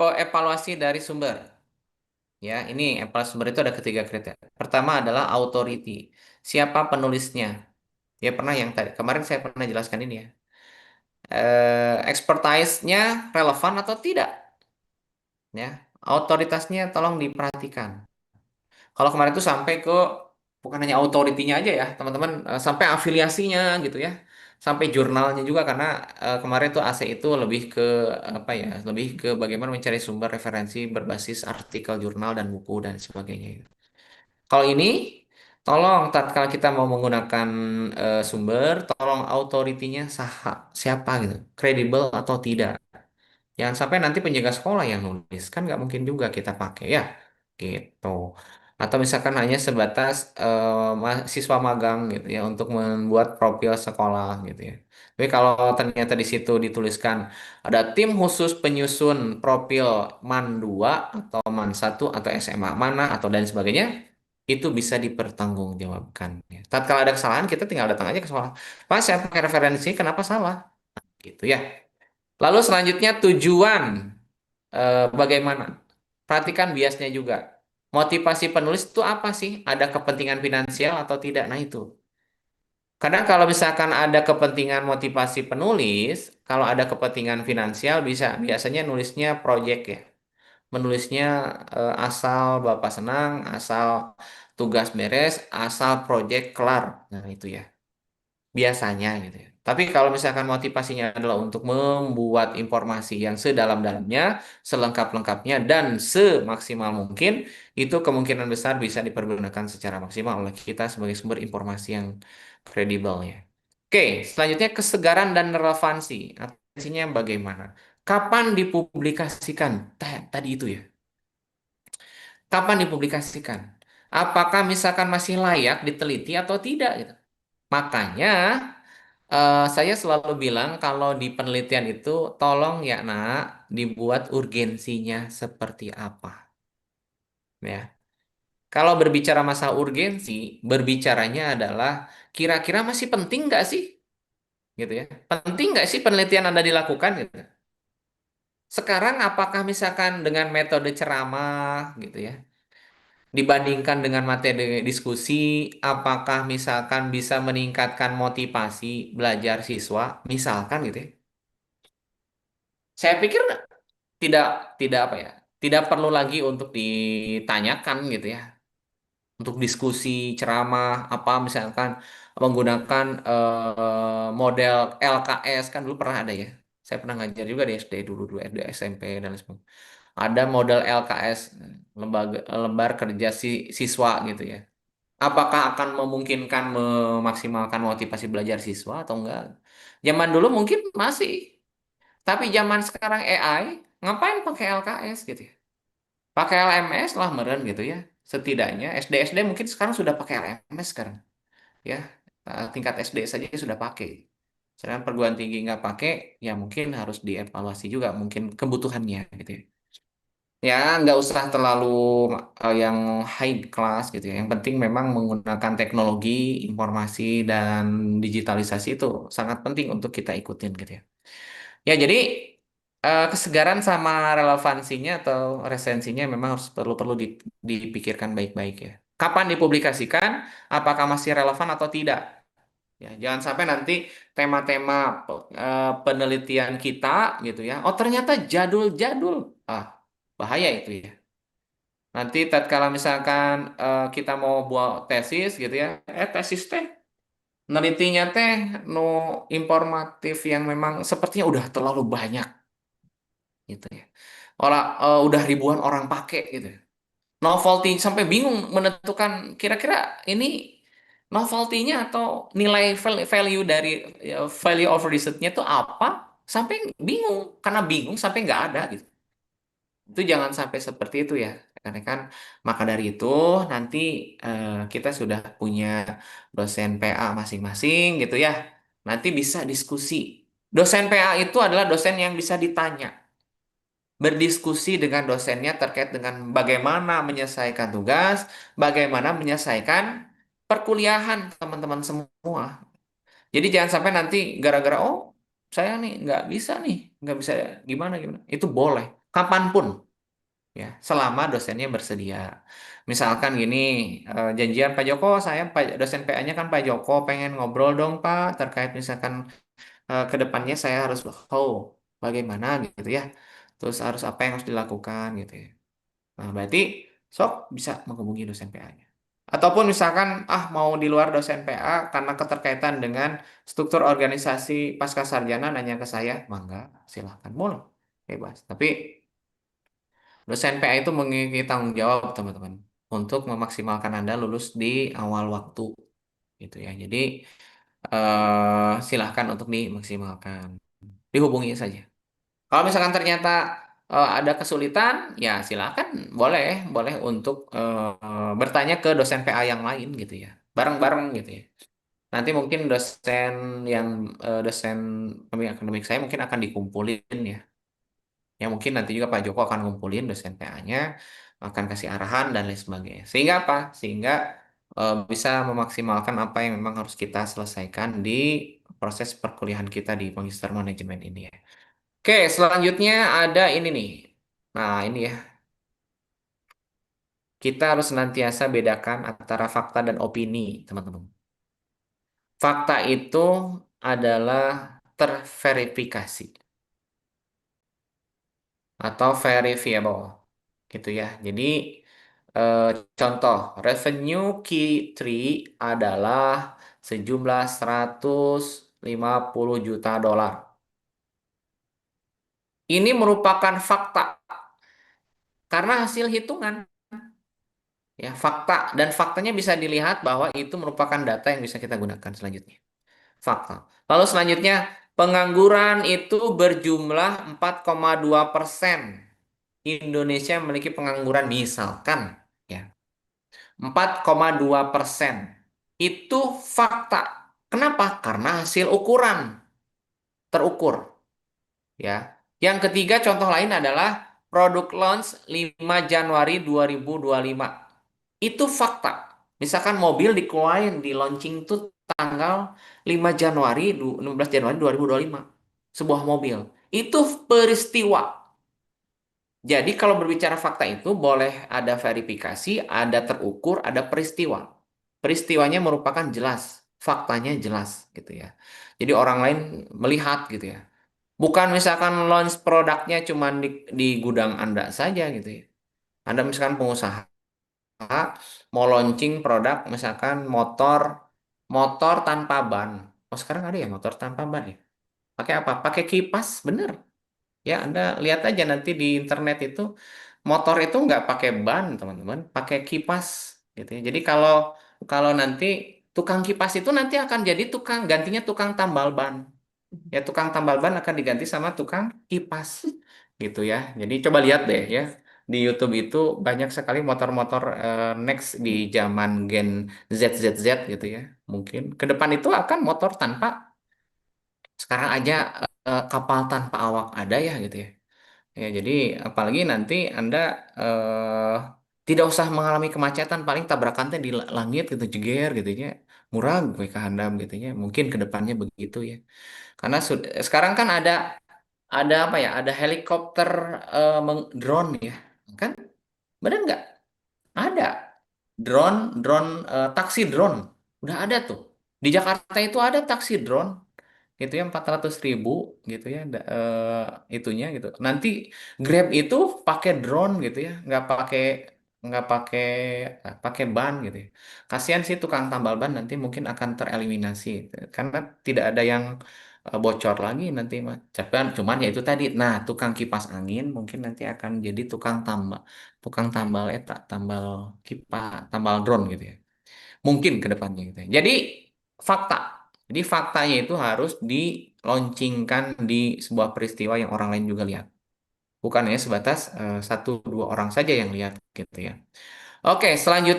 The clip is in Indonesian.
evaluasi dari sumber. Ya, ini evaluasi sumber itu ada ketiga kriteria. Pertama adalah authority. Siapa penulisnya? Ya pernah yang tadi kemarin saya pernah jelaskan ini ya. Expertise-nya relevan atau tidak? Ya, otoritasnya tolong diperhatikan. Kalau kemarin itu sampai ke bukan hanya authority-nya aja ya, teman-teman, sampai afiliasinya gitu ya. Sampai jurnalnya juga karena kemarin tuh AC itu lebih ke apa ya? Lebih ke bagaimana mencari sumber referensi berbasis artikel jurnal dan buku dan sebagainya. Kalau ini tolong tatkala kita mau menggunakan sumber, tolong authority-nya siapa gitu, kredibel atau tidak. Jangan sampai nanti penjaga sekolah yang nulis, kan nggak mungkin juga kita pakai ya, gitu. Atau misalkan hanya sebatas mahasiswa magang gitu ya untuk membuat profil sekolah gitu ya. Tapi kalau ternyata di situ dituliskan ada tim khusus penyusun profil MAN 2 atau MAN 1 atau SMA mana atau dan sebagainya, itu bisa dipertanggungjawabkan. Ya. Tatkala ada kesalahan kita tinggal datang aja ke sekolah. Pak, saya pakai referensi, kenapa salah? Gitu ya. Lalu selanjutnya tujuan bagaimana? Perhatikan biasnya juga. Motivasi penulis itu apa sih? Ada kepentingan finansial atau tidak? Nah itu. Kadang kalau misalkan ada kepentingan motivasi penulis, kalau ada kepentingan finansial biasanya nulisnya project ya. Menulisnya asal Bapak senang, asal tugas beres, asal project kelar. Nah itu ya. Biasanya gitu ya. Tapi kalau misalkan motivasinya adalah untuk membuat informasi yang sedalam-dalamnya, selengkap-lengkapnya, dan semaksimal mungkin, itu kemungkinan besar bisa dipergunakan secara maksimal oleh kita sebagai sumber informasi yang kredibel ya. Oke, selanjutnya kesegaran dan relevansi. Artinya bagaimana? Kapan dipublikasikan? Tadi itu ya. Kapan dipublikasikan? Apakah misalkan masih layak diteliti atau tidak gitu. Makanya saya selalu bilang kalau di penelitian itu tolong ya nak dibuat urgensinya seperti apa ya. Kalau berbicara masalah urgensi, berbicaranya adalah kira-kira masih penting nggak sih gitu ya. Penting nggak sih penelitian Anda dilakukan gitu. Sekarang apakah misalkan dengan metode ceramah gitu ya, dibandingkan dengan materi diskusi, apakah misalkan bisa meningkatkan motivasi belajar siswa, misalkan gitu ya. Saya pikir tidak tidak apa ya, tidak perlu lagi untuk ditanyakan gitu ya, untuk diskusi ceramah apa misalkan menggunakan model LKS kan dulu pernah ada ya, saya pernah ngajar juga di SD dulu dulu SD SMP dan lain sebagainya, ada model LKS, lembaga lembar kerja siswa gitu ya, apakah akan memungkinkan memaksimalkan motivasi belajar siswa atau enggak. Zaman dulu mungkin masih, tapi zaman sekarang AI, ngapain pakai LKS gitu ya? Pakai LMS lah meren gitu ya. Setidaknya SD mungkin sekarang sudah pakai LMS sekarang. Ya, tingkat SD saja sudah pakai. Sedangkan perguruan tinggi nggak pakai, ya mungkin harus dievaluasi juga mungkin kebutuhannya gitu ya. Ya, nggak usah terlalu yang high class gitu ya. Yang penting memang menggunakan teknologi, informasi, dan digitalisasi itu sangat penting untuk kita ikutin gitu ya. Ya, jadi kesegaran sama relevansinya atau resensinya memang harus perlu-perlu dipikirkan baik-baik ya. Kapan dipublikasikan? Apakah masih relevan atau tidak? Ya, jangan sampai nanti tema-tema penelitian kita gitu ya. Oh, ternyata jadul-jadul. Ah, bahaya itu ya. Nanti tatkala misalkan kita mau buat tesis gitu ya. Tesis teh nelitinya teh no informatif yang memang sepertinya udah terlalu banyak gitu ya. Udah ribuan orang pakai gitu. Novelty sampai bingung menentukan kira-kira ini novelty-nya atau nilai value dari value of research-nya itu apa? Sampai bingung karena bingung sampai nggak ada gitu. Itu jangan sampai seperti itu ya. Karena kan maka dari itu nanti kita sudah punya dosen PA masing-masing gitu ya. Nanti bisa diskusi. Dosen PA itu adalah dosen yang bisa ditanya, berdiskusi dengan dosennya terkait dengan bagaimana menyelesaikan tugas, bagaimana menyelesaikan perkuliahan teman-teman semua. Jadi jangan sampai nanti gara-gara oh saya nih nggak bisa gimana gimana. Itu boleh. kapanpun ya, selama dosennya bersedia. Misalkan gini, janjian Pak Joko, saya dosen PA-nya kan Pak Joko pengen ngobrol dong Pak terkait misalkan ke depannya saya harus bagaimana gitu ya. Terus harus apa yang harus dilakukan gitu ya. Nah, berarti sok bisa menghubungi dosen PA-nya. Ataupun misalkan mau di luar dosen PA karena keterkaitan dengan struktur organisasi pasca sarjana nanya ke saya, mangga silahkan boleh bebas. Tapi dosen PA itu memiliki tanggung jawab teman-teman untuk memaksimalkan Anda lulus di awal waktu gitu ya. Jadi silahkan untuk dimaksimalkan. Dihubungi saja. Kalau misalkan ternyata ada kesulitan, ya silakan boleh boleh untuk bertanya ke dosen PA yang lain gitu ya, bareng-bareng gitu ya. Nanti mungkin dosen pembimbing akademik saya mungkin akan dikumpulin ya. Ya mungkin nanti juga Pak Joko akan ngumpulin dosen PA-nya, akan kasih arahan dan lain sebagainya. Sehingga apa? Sehingga bisa memaksimalkan apa yang memang harus kita selesaikan di proses perkuliahan kita di Magister Manajemen ini ya. Oke, selanjutnya ada ini nih. Nah, ini ya. Kita harus senantiasa bedakan antara fakta dan opini, teman-teman. Fakta itu adalah terverifikasi atau verifiable, gitu ya. Jadi, eh, contoh, revenue Q3 adalah sejumlah 150 juta dolar. Ini merupakan fakta karena hasil hitungan. Ya, fakta dan faktanya bisa dilihat bahwa itu merupakan data yang bisa kita gunakan selanjutnya. Fakta. Lalu selanjutnya, pengangguran itu berjumlah 4,2%. Indonesia memiliki pengangguran misalkan ya 4,2%. Itu fakta. Kenapa? Karena hasil ukuran terukur ya. Yang ketiga contoh lain adalah produk launch 5 Januari 2025. Itu fakta. Misalkan mobil dikeluarin di launching itu tanggal 5 Januari, 16 Januari 2025. Sebuah mobil. Itu peristiwa. Jadi kalau berbicara fakta itu boleh ada verifikasi, ada terukur, ada peristiwa. Peristiwanya merupakan jelas, faktanya jelas gitu ya. Jadi orang lain melihat gitu ya. Bukan misalkan launch produknya cuma di gudang Anda saja gitu ya. Anda misalkan pengusaha mau launching produk misalkan motor motor tanpa ban. Oh sekarang ada ya motor tanpa ban ya? Pakai apa? Pakai kipas, bener. Ya Anda lihat aja nanti di internet itu motor itu nggak pakai ban teman-teman, pakai kipas gitu ya. Jadi kalau kalau nanti tukang kipas itu nanti akan jadi tukang gantinya tukang tambal ban. Ya tukang tambal ban akan diganti sama tukang kipas gitu ya. Jadi coba lihat deh ya di YouTube itu banyak sekali motor-motor next di zaman Gen ZZZ gitu ya. Mungkin ke depan itu akan motor tanpa sekarang aja kapal tanpa awak ada ya gitu ya. Ya jadi apalagi nanti Anda eh, tidak usah mengalami kemacetan paling tabrakan teh di langit gitu jeger gitu ya. Murah gue kehandap gitu ya. Mungkin ke depannya begitu ya. Karena sekarang kan ada apa ya? Ada helikopter drone ya, kan? Benar nggak? Ada drone, taksi drone. Udah ada tuh. Di Jakarta itu ada taksi drone gitu ya 400.000 gitu ya itunya gitu. Nanti Grab itu pakai drone gitu ya, nggak pakai pakai ban gitu ya. Kasihan sih tukang tambal ban nanti mungkin akan tereliminasi karena tidak ada yang bocor lagi nanti mah. Cuman ya itu tadi. Nah, tukang kipas angin mungkin nanti akan jadi tukang tambal tambal kipas, tambal drone gitu ya. Mungkin ke depannya gitu ya. Jadi fakta. Jadi faktanya itu harus dilaunchingkan di sebuah peristiwa yang orang lain juga lihat. Bukan hanya sebatas satu dua orang saja yang lihat gitu ya. Oke, selanjutnya